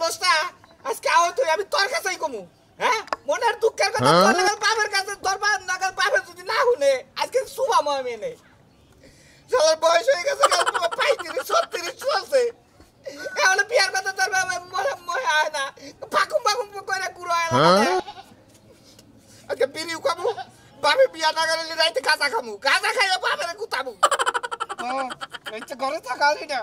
অবস্থা আজকে আও তুই আমি তোর কাছেই কমু হ্যাঁ মনের দুঃখের কথা তোর নাগাল বাবার কাছে তোর নাগাল বাবার যদি না শুনে আজকে শুভাম আমি নে চলার বয়স হয়ে গেছে 35 36 চলছে এখন বিয়ার কথা তোর বাবা মনে হয় না ফাকুম করে গুরু হয় না আজকে বিড়িও খাবো বাবা বিয়া না করলে রাইতে গাঁজা খামু গাঁজা খাইয়া বাবারে গুতাবো এইটা ঘরে থাকা আলি না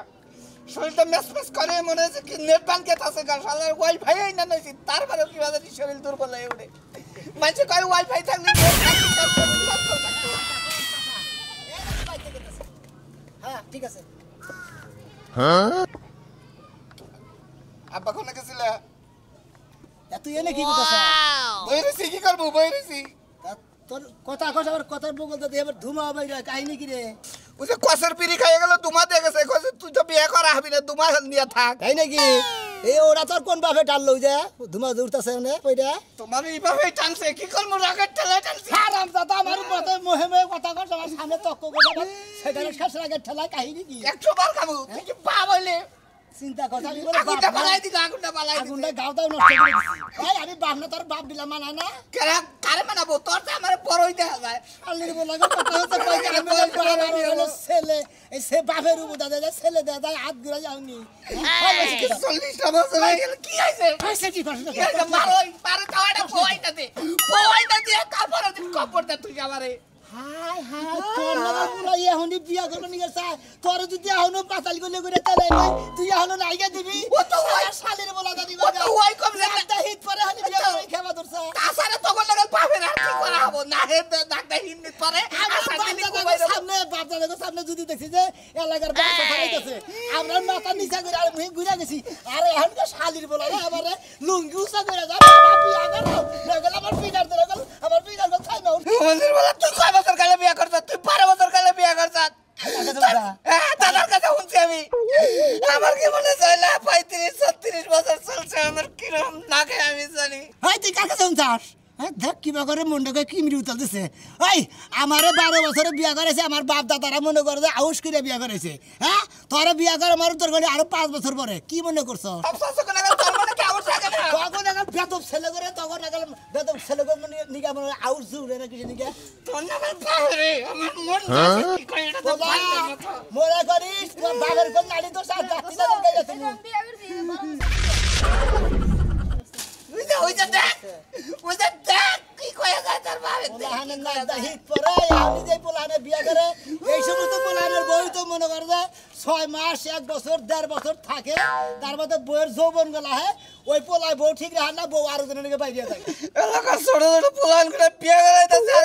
শরীরটা মেসমেস করে মনে হচ্ছে কি নেট ব্যাংকে আছে গাছালার ওয়াইফাই না নইছি তারপরে কি বাজার শরীর দুর্বল হয়ে ওঠে মানুষ কয় ওয়াইফাই থাকলে হ্যাঁ ঠিক আছে হ্যাঁ আব্বা কোনে গেছিল তুই এনে কি করতেছ বইরেছি কি করবো বইরেছি তোর কথা কথা আর কথার বগল তো এবার ধুমা বাইরা কাহিনী কি রে ওই যে কসের পিড়ি খাইয়ে গেল দুমা দিয়ে গেছে কইছে তুই তো বিয়ে করা হবি না দুমা নিয়ে থাক তাই নাকি এই ওরা তোর কোন বাপে টানলো যে ধুমা দূরতাছে না কইরা তোমার এইভাবে টানছে কি করবো রাগের ঠেলা টানছে হারাম দাদা আমার মতে মোহে মোহে কথা কর আমার সামনে তক্ক করে সেখানে শেষ রাগের ঠেলা কাহিনী কি 100 বার খাবো তুই কি পা বলে চিন্তা কথা আমি বলে আগুনটা বালাই দিলা আগুনটা বালাই দিলা আগুনটা গাও দাও নষ্ট করে দিছি ভাই আমি বাপ না তোর বাপ দিলাম মানা না কারে মানাবো তোর তো আমার বড়ই দেখা যায় আল্লির বলা কথা হচ্ছে কই আমি বাবার হলো ছেলে এই সে বাপের উপর দাদা ছেলে দাদা হাত ঘুরে যাওনি 40 বছর হয়ে গেল কি হইছে কইছে কি করছ মারোই পারে তাওয়াটা পোয়াইতা দে তারপরে দিন কপড়টা তুই আমারে হাই হাই তোর না বুলাই এখনই বিয়া করব নি গেছে তোর যদি এখনো পাতাল গলে করে তাই নাই তুই এখনো নাইগা দিবি ও তো ওই শালের বলা দাদি ও তো ওই কম একটা হিট পরে হানি বিয়া করে খাবা দরছা তাছাড়া তখন লাগাল বাপের আর কি করা হবো না হে ডাক্তার হিন্দি পরে সামনে বাপ দাদাকে সামনে যদি দেখছি যে এলাকার বাচ্চা খাইতেছে আমরা মাথা নিচা করে আর মুই ঘুরে গেছি আর এখন তো শালির বলা রে আমারে লুঙ্গি উসা করে যা বাপি আগার লাগল আমার পিটার ধরে গেল আমার পিটার গল খাই না মন্দির বলা তুই কয় বছর কালে বিয়া করছ তুই 12 বছর কালে বিয়া করছ দাদার কথা শুনছি আমি আমার কি মনে হয় না 35 36 বছর চলছে আমার কিরম লাগে আমি জানি হাই তুই কাকে শুনছাস হ্যাঁ দেখ কিবা করে মন্ডকে কিমরি উতাল দিছে ওই আমারে 12 বছরে বিয়া করেছে আমার বাপ দাদারা মনে করে যে আউশ করে বিয়া করেছে হ্যাঁ তোরে বিয়া করে আমার তোর গলি আরো 5 বছর পরে কি মনে করছ তোর মনে কি আউশ থাকে না তখন এখন বেদব ছেলে করে তখন এখন বেদব ছেলে করে নিগা মনে আউশ জুড়ে না কিছু নিগা তোর নামে পারে আমার মন কি কই এটা তো মনে করিস তোর বাবার কোন নাড়ি তো সাথ যাচ্ছি না গাইয়া তুমি ওই যে দেখ কি কইয়া যায় তোর বাবা পোলাহানের নাচ দা হিট পরে আমি যে পোলাহানের বিয়া করে এই সমস্ত পোলাহানের বই তো মনে করে যে 6 মাস 1 বছর 1.5 বছর থাকে তার মধ্যে বইয়ের যৌবন গলা হয় ওই পোলায় বউ ঠিক রাখে না বউ আরো জনের বাইরে থাকে এলাকার ছোট ছোট পোলাহান করে বিয়া করাইতাছে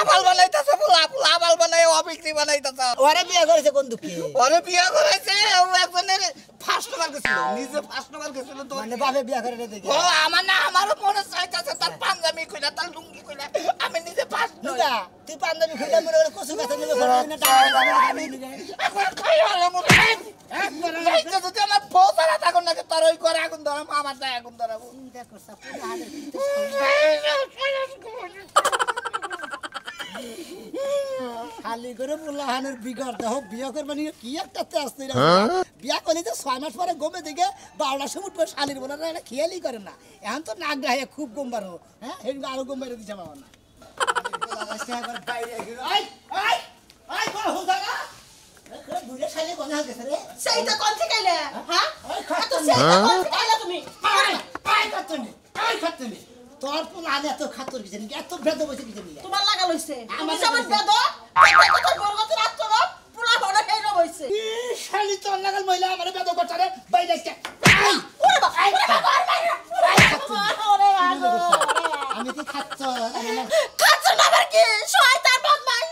আবাল বানাইতাছে পোলা আবাল বানাই অবিক্রি বানাইতাছে ওরে বিয়া করেছে কোন দুঃখে ওরে বিয়া করাইছে ও একজনের ফার্স্ট নাম্বার গেছিল নিজে ফার্স্ট নাম্বার গেছিল তো মানে বাপে বিয়া করে দেখি ও আমার না আমারও মনে চাইতাছে তার পাঞ্জাবি কইলা তার লুঙ্গি কইলা আমি নিজে ফার্স্ট না তুই পাঞ্জাবি খুলে মনে করে কসু গাছে নিবে করে না টাকা এখন খাই হলো মনে একবার রাইতে যদি আমার বউ তারা থাকুন না তার ওই করে আগুন ধরা আমার দায় আগুন ধরাবো দেখো সাপুরে খালি করে পোলাহানের বিগড় দেহ বিয়া করবে নিয়ে কি একটা আসতে বিয়া করলে তো 6 মাস পরে গমে দিকে 12টার সময় উঠবে শালির বলে না খেয়ালই করে না এখন তো নাক গায়ে খুব গম্বার হো হ্যাঁ হেন আরো গম্বার দিছে বাবা না সেইটা কোন থেকে আইলে হ্যাঁ তো সেইটা কোন থেকে আইলে তুমি তোর পোলাহান এত খাতর কিছু নাকি এত বেদ বসে কিছু নিয়ে তোমার লাগা লইছে তুমি সমান বেদ কত বড়গত রাত তো পুরা বড় হেই রইছে শালি তোর লাগাল মহিলা আমারে বেদ করছে রে বাইরে আসছে ওরে বাবা ওরে আমি কি খাচ্ছ খাচ্ছ না আবার কি শয়তান বদমাই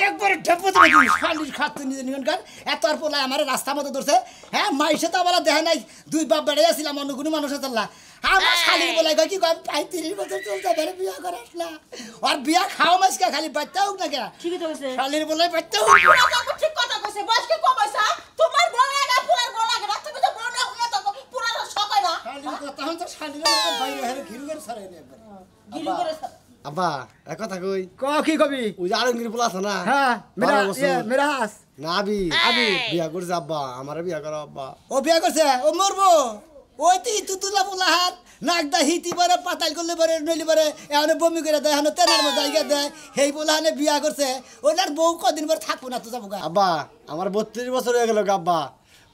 একবার ঢেপে দিবি শালির খাচ্ছ নিজে নিগনকার এত আর পোলা আমারে রাস্তা মতো ধরছে হ্যাঁ মাইসে তো বলা দেখে নাই দুই বাপ বেড়ে আসছিলাম অন্য কোনো মানুষ চললা আমার শালির বলে কি কম 35 বছর চলতে পারে বিয়া করে আসলা আর বিয়া খাওয়া মাসকে খালি বাচ্চা হোক না কেন ঠিকই তো কইছে শালির বলে বাচ্চা হোক পুরা তো ঠিক কথা কইছে বয়স কি কম হইছে তোমার বড় লাগা পুরার বড় লাগা না তুমি তো বড় না হলে তো পুরা সবাই না শালির কথা হন তো শালির বাইরে হেরে ঘিরুগের সরাই দে একবার গিরি করে আব্বা এক কথা কই কি কবি ওই যে আরঙ্গির পোলা আছে না হ্যাঁ মেরা হাস না আবি বিয়া করছে আব্বা আমারে বিয়া করো আব্বা ও বিয়া করছে ও মরবো ওই তো ইতুতুলা বলা হাত নাকদা হিতি পরে পাতাল করলে পরে নইলে পরে এখন বমি করে দেয় এখন তেনার মতো জায়গা দেয় সেই বলা হানে বিয়া করছে ওনার বউ কদিন পরে থাকবো না তো যাবো গা আব্বা আমার 32 বছর হয়ে গেল আব্বা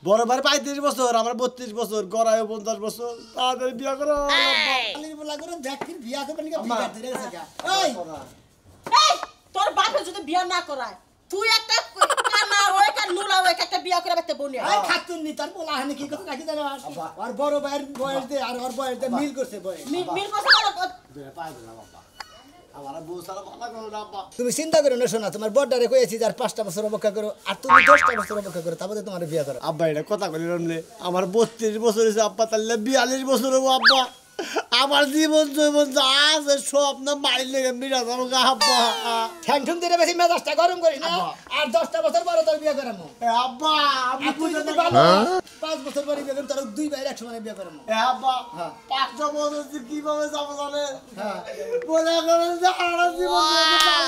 বড় ভাই 35 বছর আমার 32 বছর গড়ায় 50 বছর তাড়াতাড়ি বিয়া করো আব্বা খালির বলা করে দেখি বিয়া করবেন কি বিয়া ধরে গেছে গা ওই এই তোর বাপে যদি বিয়া না করায় তুই একটা কানা ওই একটা নুলা ওই একটা বিয়া করে বেতে বনিয়া এই খাতুন নি তার বলা হানে কি কথা রাখি জানো আর বড় ভাইয়ের বয়স দে আর ওর বয়স দে মিল করছে বয়স মিল করছে পাই দিলাম আব্বা আমার বউ সারা ভালো করো না আব্বা তুমি চিন্তা করো না শোনা তোমার বড়ডারে কইছি আর 5টা বছর অপেক্ষা করো আর তুমি 10টা বছর অপেক্ষা করো তারপরে তোমার বিয়া করো আব্বা এটা কথা কইলাম নে আমার 32 বছর হইছে আব্বা তাহলে 42 বছর হবো আব্বা আমার জীবন জীবন যা আছে সব না মাইল লেগে মিরা যাবো গা আব্বা ঠ্যাং ঠুং দিলে বেশি মেজাজটা গরম করিস না আর 10টা বছর পরে তোর বিয়া করামু এ আব্বা আমি আর তুই যদি ভালো 5 বছর পরে বিয়া করিস তোর দুই ভাইয়ের একসঙ্গে বিয়া করামু এ আব্বা 5টা বছর কিভাবে যাবো জানে বলে করেন যে সারা জীবন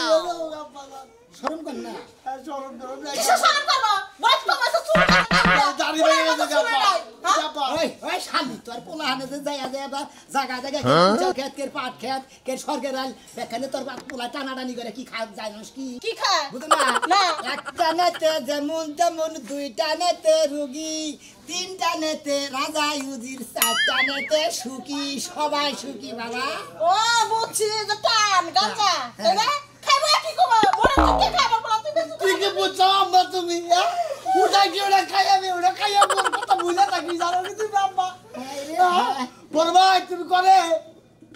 যাবো আব্বা শরম কর না শরম করো না কিসে শরম করব বয়স তো বয়স দাড়ি হয়ে গেছে আব্বা ওই ওই শালি তোর পোলা হানে যে যাইয়া যায় বা জায়গা জায়গা খেত কে পাট খেত কে সরকার আল এখানে তোর পোলা টানাটানি করে কি খা জানিস কি কি খায় বুঝো না না একটা নেতে যেমন তেমন দুইটা নেতে রুগী তিনটা নেতে রাজা ইউজির চারটা নেতে সুখী সবাই সুখী বাবা ও বুঝছি যে টান গাঁজা তাই না খাইবো কি করব মরে থেকে খাইবো বলা তুমি ঠিকই বুঝছো আম্মা তুমি ওটা কি ওটা খাই আমি ওটা খাই আমি ওর কথা বুঝে থাকি জানো কি তুমি আম্মা বড় ভাই তুমি করে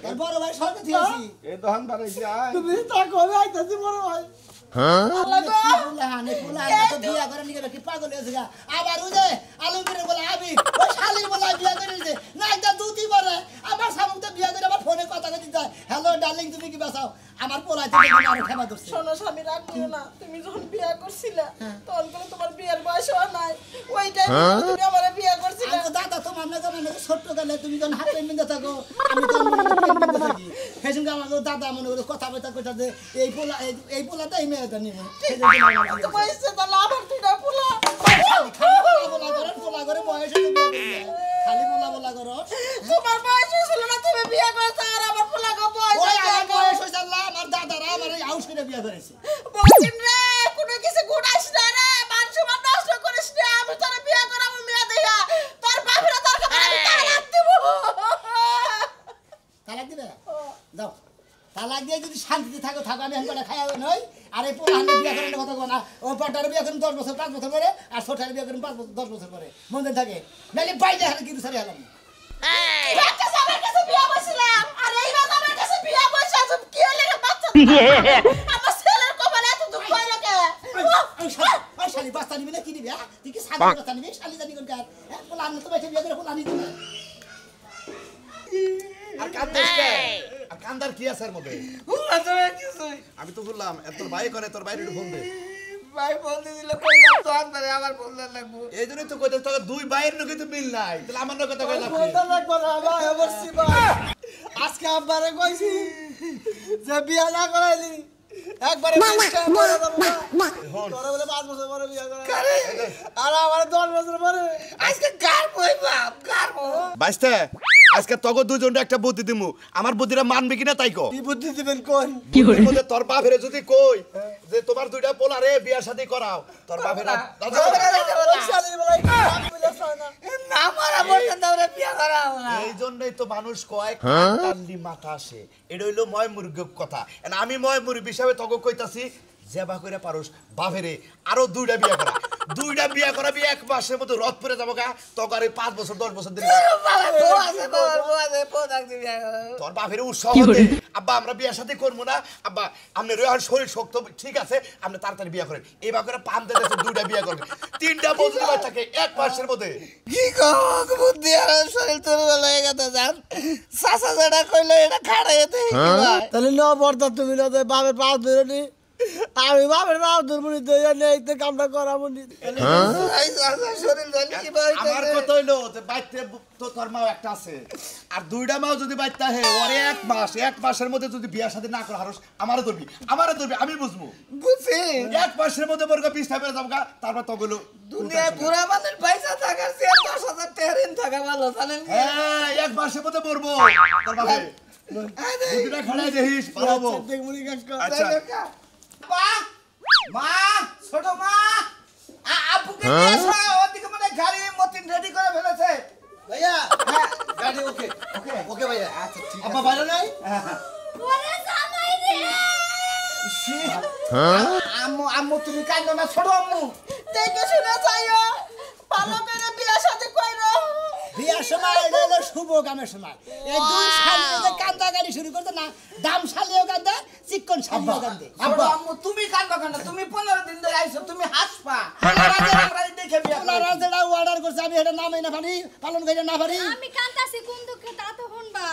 তোর বড় ভাই সরকার দিয়েছি এই দহন বাড়াইছি আয় তুমি তা করে আইতাছি বড় ভাই আল্লাহ গো পোলা হানে তো বিয়া করে নিয়ে কি পাগল হয়েছে গা আবার ওই যে আলমগীরের বলে আবি ওই শালির বলে বিয়া করে নিয়েছে না একটা দুটি পরে আমার সামনে তো বিয়া করে আবার ফোনে কথা কইতে যায় হ্যালো ডার্লিং তুমি কি বাঁচাও আমার পোলা থেকে আরো খেবা ধরছে শোনো স্বামী রাগ করো না তুমি যখন বিয়া করছিলা তখন করে তোমার বিয়ের বয়স হয় নাই ওই টাইমে তুমি আমারে বিয়া করছিলা আমি তো দাদা তোমার না জানো না ছোট্ট গেলে তুমি যখন হাত পেন্ডিং থাকো আমি তো পেন্ডিং থাকি সেই সঙ্গে আমার দাদা মনে করে কথা বলতে কইতা যে এই পোলাটা এই মেয়েটা নিবে তো বয়সে তো লাভার তুইটা পোলা পোলা করে বয়স হয়ে বিয়ে করবে খালি পোলা করো তোমার বয়স ছিল না তুমি বিয়া করছ আর আমার পোলা গো বয়স ওই আমার বয়স হয়েছে আল্লাহ আমার দাদারা আমার এই হাউস করে বিয়ে করেছে বলছিন রে কোনো কিছু গুড়াইস না রে মানুষ মান নষ্ট করিস না আমি তোর বিয়া করাবো মেয়ে দেয়া তোর বাপরা তোর কাছে আমি তালাক দেব তালাক দিবে দাও তালাক দিয়ে যদি শান্তিতে থাকো আমি এখন খাই নই আর এই পোলা হানে বিয়ে করার কথা না ওই পাটার বিয়ে করেন 10 বছর 5 বছর পরে আর ছোটার বিয়ে করেন 5 বছর 10 বছর পরে মনে থাকে নাহলে বাইরে হারে কিন্তু সারি হলাম বাচ্চা আমার কাছে বিয়া বসছিলাম আর এই বাচ্চা আমার কাছে বিয়া বসে আছে কি হলো রে বাচ্চা আমার ছেলের কপালে এত দুঃখ হইলো কে ওই শালি বাস্তা নিবি না কি নিবি হ্যাঁ তুই কি শালি বাস্তা নিবি শালি জানি কোন কার হ্যাঁ পোলা হানে তো বাইরে বিয়ে করে পোলা নিবি আর কান্দাস কে আর কান্দার কি আছে এর মধ্যে আমি তো বললাম এত ভাই করে তোর বাইরে ফোন দে ভাই ফোন দিছিল কইলাম তো আনবারে আবার ফোন লাগবো এই জন্যই তো কইতে তোর দুই ভাইয়ের লোকে তো মিল নাই তাহলে আমার লোকে তো কইলা বলতে লাগবো না ভাই অবশ্যই ভাই আজকে আব্বারে কইছি যে বিয়া না করাইলি একবারে তোরা বলে 5 বছর পরে বিয়া করাই আর আমার 10 বছর পরে আজকে কার বই বাপ কার বাইস্তে আজকে তগো দুজনটা একটা বুদ্ধি দিমু আমার বুদ্ধিটা মানবে কিনা তাই কো কি বুদ্ধি দিবেন কোন বলে তোর বাপেরে যদি কই যে তোমার দুইটা পোলা রে বিয়ার সাথে করাও তোর বাপেরা না মারা পর্যন্ত আমরা বিয়া করাবো না এই জন্যই তো মানুষ কয় কান্দি মাথা আসে এটা হইলো ময় মুরগির কথা আমি ময় মুরগি হিসাবে তগো কইতাছি জেবা করে পারুস বাপেরে আরো দুইটা বিয়া করাবি 1 মাসের মধ্যে রথ পরে যাবো গা তখন 5 বছর 10 বছর দিন তোর বাপের উৎসাহ হতে আব্বা আমরা বিয়ার সাথে করবো না আব্বা আপনি রোহার শরীর শক্ত ঠিক আছে আপনি তাড়াতাড়ি বিয়া করেন এবার করে পাম দিতে দুইটা বিয়া করবেন 3টা বছর থাকে 1 মাসের মধ্যে কি কম বুদ্ধি আর শরীর তোর বেলায় গেছে জান সাসা যেটা কইলো এটা খাড়াইতে তাহলে ন বর্তা তুমি না বাপের পাঁচ ধরে নি আমি বাপের পাঁচ ধরবনি তো এই তো কামটা করাবো নি শরীর জানি কি আমার কথা হইলো যে বাইতে তো তোর মাও একটা আছে আর দুইটা মাও যদি বাইতে হে ওরে 1 মাসের মধ্যে যদি বিয়ার সাথে না করা হারস আমারে ধরবি আমি বুঝবো বুঝছি 1 মাসের মধ্যে বর্গ 20 টাকা যাবো গা তারপর তো গেল দুনিয়া পুরা মানুষ পয়সা থাকার চেয়ে 10,000 টাকা ঋণ থাকে টাকা ভালো জানেন হ্যাঁ এক মাসের মধ্যে মরবো তোর বাপে বুদ্ধিটা খাড়াই দেখিস পালাবো দেখমুনি কাকা আচ্ছা মা মা ছোট মা আপুকে নিয়ে এসো ওদিকে মানে গাড়ি মতিন রেডি করে ফেলেছে ভাইয়া হ্যাঁ গাড়ি ওকে ওকে ওকে ভাইয়া আচ্ছা ঠিক আব্বা আছে ভালো নাই ওরে জামাই রে আম্মু আম্মু তুমি কাঁদো না ছোট আম্মু দেখে শুনে যাইও ভালো করে বিয়া শাদী কইরো বিয়ার সময় এটা হলো শুভ কামের সময় এই দুই শালিয়ে যে কান্দা গাড়ি শুরু করতে না দাম শালিও কান্দে চিকন শালিও কান্দে ছোট আম্মু তুমি কাঁদো কেন তুমি 15 দিন ধরে আইছো তুমি হাসপা আমরা দেখে বিয়া ওনারা যেটা অর্ডার করছে আমি এটা নামই না পারি পালন করে না পারি আমি কান্তাছি কোন দুঃখে তা তো শুনবা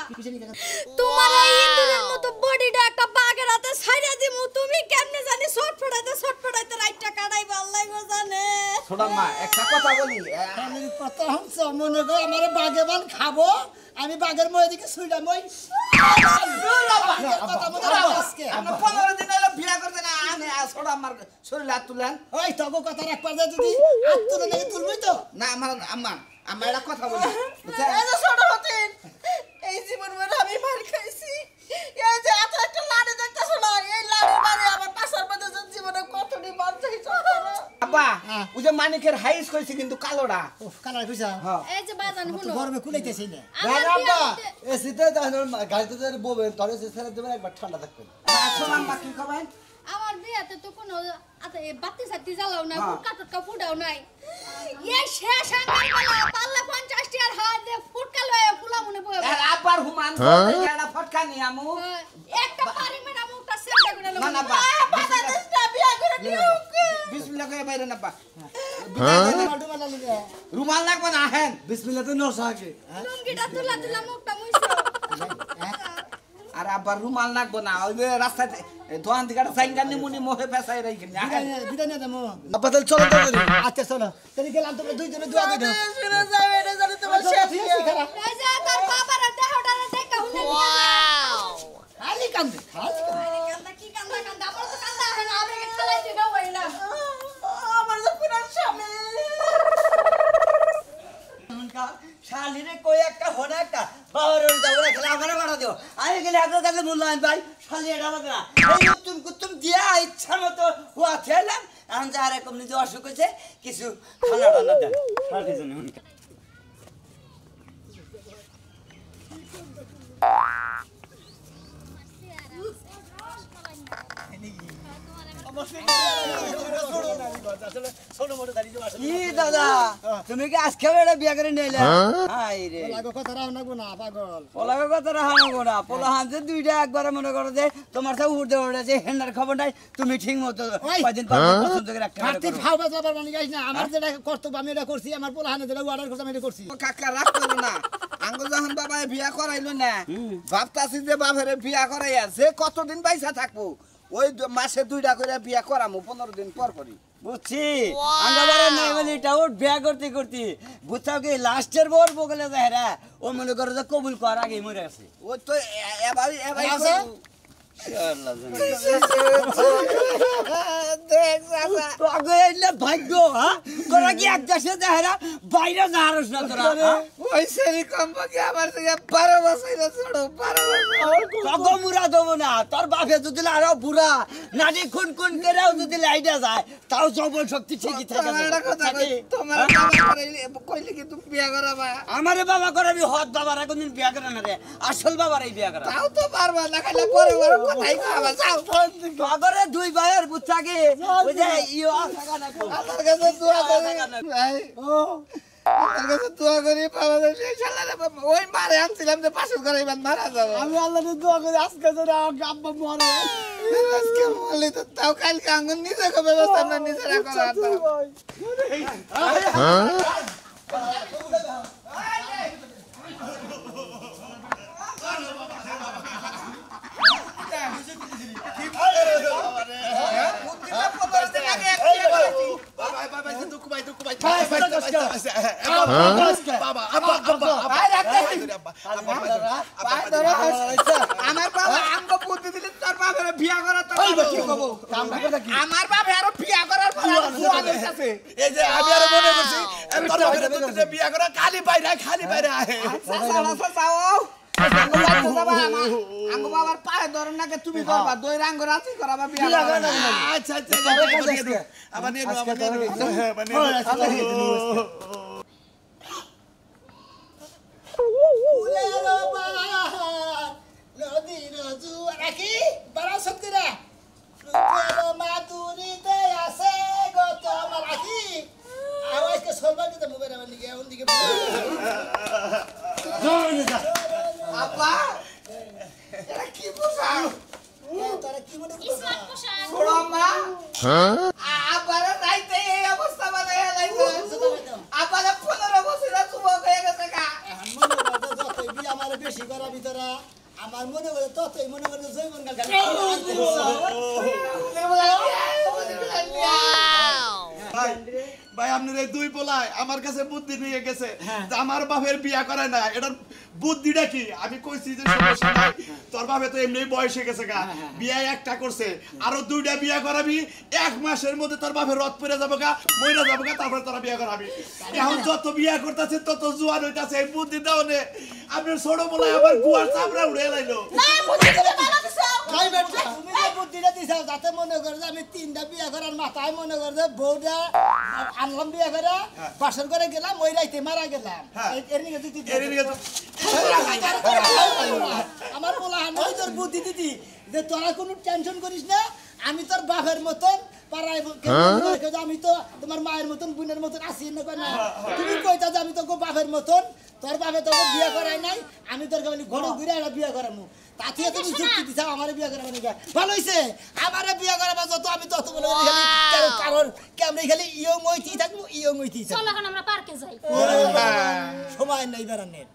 তোমার এই ইঁদুরের মতো বডিটা একটা বাঘের হাতে ছাইরা দিমু তুমি কেমনে জানি ছটফটাইতে রাইটটা কাটাইবা আল্লাহ গো জানে ছোট মা একটা কথা বলি আমি কত হচ্ছে মনে করো আমার বাগেবান খাবো আমি বাগের মই দিকে শুইলাম ওই কথা মনে রাখো আজকে আমরা 15 দিন হলো বিয়া করতে না আনে ছোট আমার শরীর হাত তুলেন ওই তগো কথা রাখবার যায় যদি হাত তুলে নাকি তুলবই তো না আমার আম্মা আমরা একটা কথা বলি এই যে ছোট হতেন এই জীবন ভরে আমি মার খাইছি এই যে এত একটা লাড়ি দেখতেছো না এই লাড়ি মারে আমার পাশার মধ্যে জীবনে কতটি মার চাইছো আব্বা ওই যে মানিকের হাইস কইছে কিন্তু কালোটা ও কালার কইছা হ্যাঁ এই যে বাজান তো শুনো গরমে কুলাইতেছি না আব্বা এসিতে গাড়িতে যে ববেন তরে সে ছেড়ে দেবেন একবার ঠান্ডা থাকবে আসলে আম্মা কি কবেন আমার বিয়াতে তো কোনো বাতি সাতি জ্বালাও না ফুটকা ফুটাও নাই এই শেষ আঙ্গার বেলা পাল্লা 50 টিয়ার হাত দিয়ে ফুটকা লয়ে ফুলা মনে বয়ে আর আব্বার হুমান এটা ফটকা নি আমু একটা পারি মেরা মুখটা সেটা করে না না বা বাংলাদেশটা বিয়া করে দিও বিসমিল্লাহ করে বাইরে না বা মালটু মালা লিগে রুমাল লাগবে না হেন বিসমিল্লাহ তো নরসা আগে লুঙ্গিটা তুলা মুখটা মুইছো আর আব্বার রুমাল লাগবে না ওই যে রাস্তাতে দোকান থেকে সাইঙ্গা নিমুনি মোহে পেছাই রাখি না বিদায় নিয়ে দেবো আব্বা তাহলে চলো তো করি আচ্ছা চলো তাহলে গেলাম তোমরা দুইজনে দোয়া দিও শুনে যাবে এটা জানি তোমার শেষ ঠিক আছে খারাপ এই যে তোর বাবার দেহটা দেখা হুনে খালি কান্দে খালি কান্দা কি কান্দা আমার তো কান্দা হয় না আমি খেলাইতে না হইলা আমার তো পুরো স্বামী শালিরে কই একটা হনে একটা বাবার যাবো না খেলা আমারে বাড়া দিও আমি গেলে আপনার কাছে মূল্যায়ন ভাই শালি এটা হবে না এই কুতুম কুতুম দিয়া ইচ্ছা মতো হুয়া খেলাম এখন যা এরকম নিজে অসুখ হয়েছে কিছু ঠান্ডা ঠান্ডা দেন শালির জন্য কি দাদা তুমি কি আজকে বেড়ে বিয়া করে নিলে হাই রে লাগো কথা রাও না গো না পাগল পোলাকে কথা রাহানো না পোলা হাতে দুইটা একবারে মনে করো যে তোমার সব উঠতে উঠেছে হেন্ডার খবর নাই তুমি ঠিক মতো কয়দিন পর পছন্দ করে রাখতে কাটতে ফাও বাজা পারবা না গাইস না আমার যেটা কর্তব্য আমি এটা করছি আমার পোলা হানে যেটা অর্ডার করছি আমি এটা করছি কাকা রাগ করো না আঙ্গ যখন বাবা বিয়া করাইলো না ভাবতাছি যে বাবারে বিয়া করাইয়া যে কতদিন পয়সা থাকবো ওই মাসে 2টা করে বিয়া করামু 15 দিন পর করি বুঝছি আঙ্গাবারে নাই বলি এটা ওর বিয়া করতে করতে বুঝছাও কি লাস্টের বোর বগলে যায় রে ও মনে করো যে কবুল করার আগে মরে গেছে ওই তো এবার আছে? দেখ বাবা তো আগে এলে ভাগ্য হ্যাঁ তোরা কি এক দেশে যায় না বাইরে যাহারস না তোরা ওই সেরি কম্পাকে আমার থেকে 12 বছর ছোট 12 বছর তগো মুরা দেবো না তোর বাপে যদি আরো বুড়া নানি খুন খুন করেও যদি লাইটা যায় তাও যৌবন শক্তি ঠিকই থাকে তোমার একটা কথা কই তোমার বাবা করাইলে কইলে কি তুমি বিয়া করাবা আমারে বাবা করাবি হদ বাবার কোনদিন বিয়া করে না রে আসল বাবার এই বিয়া করা তাও তো পারবা না খাইলে পরে পরে কথাই কইবা যাও বাবারে দুই ভাইয়ের বুচ্চাকে ওই যে ইও থাকা না আমার কাছে দোয়া করি ভাই আমার কাছে দোয়া করি বাবা সেই শালারে ওই মারে আনছিলাম যে পাশে করাইবেন মারা যাবে আমি আল্লাহর দোয়া করি আজকে যেন আব্বা মরে আজকে বলি তো তাও কালকে আঙ্গুন নিজে ব্যবস্থা আমরা নিজে রাখা আমার বাবা আঙ্গ বুদ্ধি দিলে তোর বাবা বাপের বিয়া করা তো কি কব আমার বাপে আরো বিয়া করার পর জোয়া হইতাছে এই যে আমি আর মনে করছি তোর বাপের দুইটা বিয়া করা খালি বাইরে আহে যাও আঙ্গো বাবার পায়ে ধরেন নাকি তুমি করবা দই রাঙ্গ রাতি করাবা বিয়া আচ্ছা আবার নিয়ে নদীর জুয়ার কি বারা সত্যিরা মাতুরিতে আছে গো তোমার কি আওয়াজকে সলবা দিতে মোবাইল আমার দিকে ওন দিকে আপা এটা কি পোশাক তোরা কি মনে করছিস স্মার্ট পোশাক ছোড়ো মা আপারে রাইতে এই অবস্থা বানায় লাইছে আপারে 15 বছর যুবক হয়ে গেছে কা মনে করতে যতই বি আমার বেশি করা ভিতরা আমার মনে করে ততই মনে করে জৈবন গাল ভাই আপনার এই দুই পোলায় আমার কাছে বুদ্ধি নিয়ে গেছে আমার বাপের বিয়া করায় না এটার বুদ্ধিটা কি আমি কইছি যে সমস্যা নাই তোর বাপে তো এমনি বয়স হয়ে গেছে গা বিয়া একটা করছে আরো দুইটা বিয়া করাবি 1 মাসের মধ্যে তোর বাপের রথ পড়ে যাবো গা মইরা যাবো গা তারপর তোরা বিয়া করাবি এখন যত বিয়া করতেছে তত জোয়ান হইতাছে এই বুদ্ধি দাও নে আপনার ছোট পোলায় আবার গুয়ার চামড়া উড়ে লাইলো ভাই বেটা তুমি যে বুদ্ধিটা দিছাও যাতে মনে করে যে আমি 3টা বিয়া করার মাথায় মনে করে যে বউটা আনলাম বিয়া করে বাসর করে গেলাম ওই রাইতে মারা গেলাম এর নিকে তুই আমার বলা আমি তোর বুদ্ধি দিদি যে তোরা কোনো টেনশন করিস না আমি তোর বাপের মতন পাড়ায় আমি তো তোমার মায়ের মতন বোনের মতন আসি না কই না তুমি কইতা যে আমি তো বাপের মতন তোর বাপে তোকে বিয়ে করাই নাই আমি তোর কাছে ঘরে ঘুরে একটা বিয়ে করামু তাতে তুমি যুক্তি দিছাও আমারে বিয়ে করাবো না ভালো হইছে আমারে বিয়ে করাবা যত আমি তত বলে কারণ কেমনে খালি ইয়ং হইতেই থাকবো ইয়ং হইতেই থাকবো চলো এখন আমরা পার্কে যাই সময় নাই বেড়ানোর